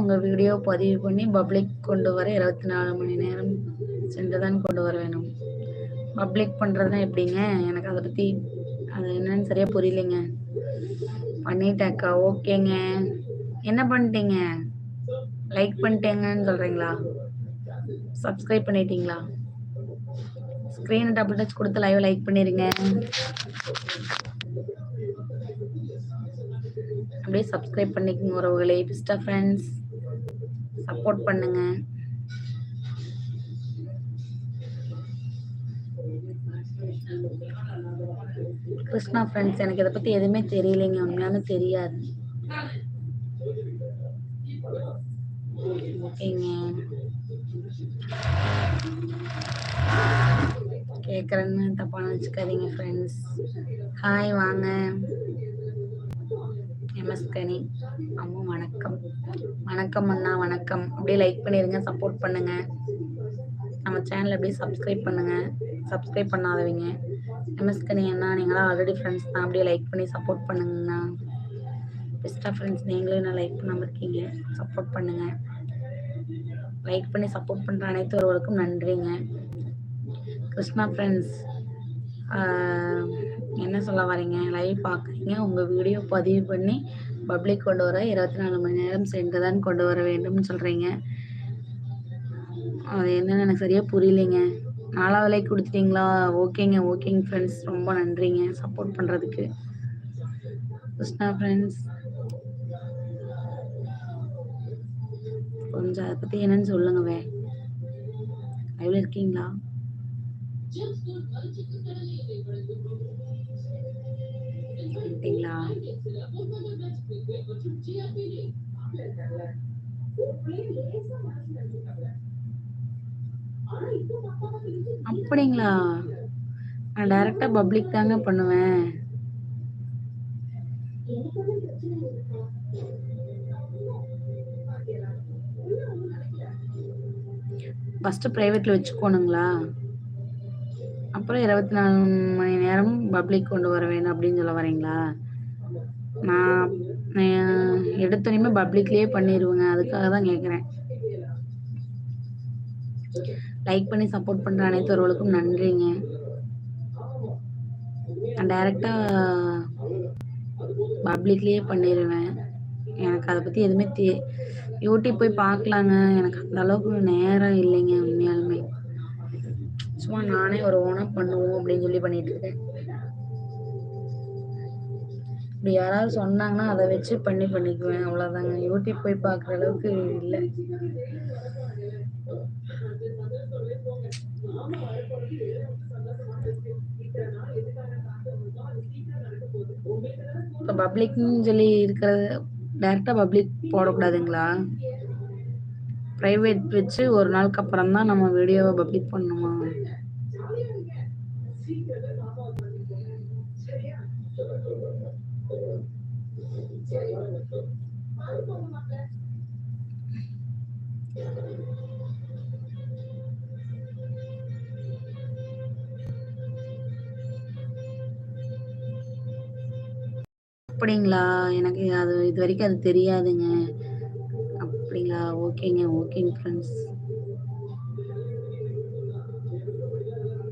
உங்கள் வீடியோ பதிவு பண்ணி பப்ளிக் கொண்டு வர 24 மணி நேரம் சென்று தான் கொண்டு வர வேணும். பப்ளிக் பண்ணுறதுனா எப்படிங்க? எனக்கு அதை பற்றி அது என்னன்னு சரியாக புரியலைங்க. பண்ணிட்டேக்கா. ஓகேங்க. என்ன பண்ணிட்டீங்க? லைக் பண்ணிட்டேங்கன்னு சொல்கிறீங்களா? சப்ஸ்கிரைப் பண்ணிட்டீங்களா? ஸ்க்ரீனை டபுள் டச் கொடுத்து லைவ் லைக் பண்ணிடுங்க. அப்படியே சப்ஸ்கிரைப் பண்ணிக்கோங்க உறவுகளே. பிஸ்டா ஃப்ரெண்ட்ஸ் சப்போர்ட் பண்ணுங்க. கிருஷ்ணா ஃப்ரெண்ட்ஸ் எனக்கு இதை பற்றி எதுவுமே தெரியலைங்க. உண்மையாலுமே தெரியாது. ஓகேங்க. கேட்குறேன்னு தப்பான வச்சுக்காதீங்க ஃப்ரெண்ட்ஸ். ஹாய் வாங்க. எம்எஸ் கனி அம்மா வணக்கம். வணக்கம் அண்ணா வணக்கம். அப்படியே லைக் பண்ணிடுங்க, சப்போர்ட் பண்ணுங்க. நம்ம சேனல் அப்படியே சப்ஸ்கிரைப் பண்ணுங்க. சப்ஸ்கிரைப் பண்ணாதவங்க எம்எஸ் கனி அண்ணா நீங்களாம் ஆல்ரெடி ஃப்ரெண்ட்ஸ் தான். அப்படியே லைக் பண்ணி சப்போர்ட் பண்ணுங்கண்ணா. பெஸ்ட்டாக ஃப்ரெண்ட்ஸ் நீங்களும் என்ன லைக் பண்ணாமல் இருக்கீங்க, சப்போர்ட் பண்ணுங்க. லைக் பண்ணி சப்போர்ட் பண்ணுற அனைத்து ஒருவருக்கும் நன்றிங்க. கிருஷ்ணா ஃப்ரெண்ட்ஸ் என்ன சொல்ல வரீங்க? லைவ் பார்க்குறீங்க, உங்கள் வீடியோ பதிவு பண்ணி பப்ளிக் கொண்டு வர 24 மணி நேரம் சென்று தான் கொண்டு வர வேண்டும்னு சொல்கிறீங்க. அது என்னன்னு எனக்கு சரியாக புரியலைங்க. 4வது லைக் கொடுத்துட்டீங்களா? ஓகேங்க. ஓகேங்க ஃப்ரெண்ட்ஸ், ரொம்ப நன்றிங்க சப்போர்ட் பண்ணுறதுக்கு. கிருஷ்ணா ஃப்ரெண்ட்ஸ் கொஞ்சம் அதை பற்றி என்னன்னு சொல்லுங்கவே. லைவ்ல இருக்கீங்களா? அப்படிங்களா? அப்படிங்களா? நான் டைரக்டா பப்ளிக் தாங்க பண்ணுவேன். ஃபஸ்ட்டு ப்ரைவேட்டில் வச்சுக்கோணுங்களா? அப்புறம் 24 மணி நேரம் பப்ளிக் கொண்டு வர வேணும் அப்படின்னு சொல்ல வரீங்களா? நான் எடுத்தோன்னே பப்ளிக்லேயே பண்ணிடுவேங்க. அதுக்காக தான் கேட்குறேன். லைக் பண்ணி சப்போர்ட் பண்ணுற அனைத்து ஒருவர்களுக்கும் நன்றிங்க. நான் டைரெக்டாக பப்ளிக்லேயே பண்ணிடுவேன். எனக்கு அதை பற்றி எதுவுமே யூடியூப் போய் பார்க்கலாங்க. எனக்கு அந்த அளவுக்கு நேரம் இல்லைங்க. உண்மையாலுமே சும்மா நானே ஒரு ஓனாக பண்ணுவோம் அப்படின்னு சொல்லி பண்ணிட்டு இருக்கேன். இப்படி யாராவது சொன்னாங்கன்னா அதை வச்சு பண்ணிக்குவேன். அவ்வளோதாங்க. யூடியூப் போய் பார்க்குற அளவுக்கு இல்லை. இப்போ பப்ளிக்னு சொல்லி இருக்கிறது டைரெக்டாக பப்ளிக் போடக்கூடாதுங்களா? ப்ரைவேட் வச்சு ஒரு நாளுக்கு அப்புறம் தான் நம்ம வீடியோவை பப்ளிக் பண்ணணுமா? அப்படிங்களா? எனக்கு அது இது வரைக்கும் அது தெரியாதுங்க. அப்படிங்களா? ஓகேங்க. ஓகேங்க ஃப்ரெண்ட்ஸ்.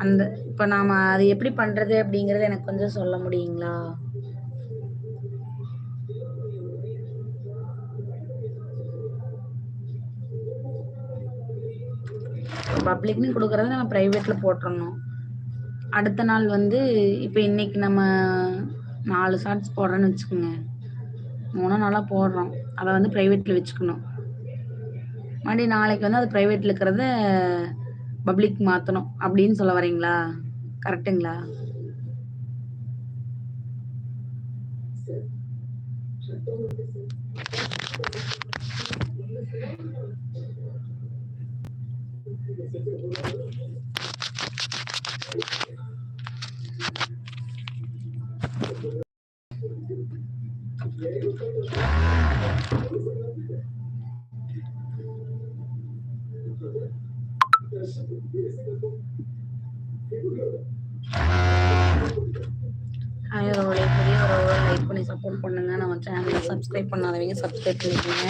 அந்த இப்போ நாம் அது எப்படி பண்ணுறது அப்படிங்கிறது எனக்கு கொஞ்சம் சொல்ல முடியுங்களா? பப்ளிக்னு கொடுக்குறத நம்ம ப்ரைவேட்டில் போட்டுறணும். அடுத்த நாள் வந்து இப்போ இன்றைக்கி நம்ம 4 ஷார்ட்ஸ் போடுறோன்னு வச்சுக்கோங்க. 3 நாளாக போடுறோம். அதை வந்து ப்ரைவேட்டில் வச்சுக்கணும். மறுபடியும் நாளைக்கு வந்து அது ப்ரைவேட்டில் இருக்கிறத பப்ளிக் மாற்றணும் அப்படின்னு சொல்ல வரீங்களா? கரெக்டுங்களா? புதிய உறவுகளை லைக் பண்ணி சப்போர்ட் பண்ணுங்க. நம்ம சேனலை சப்ஸ்கிரைப் பண்ணாதவங்க சப்ஸ்கிரைப் பண்ணிக்கோங்க.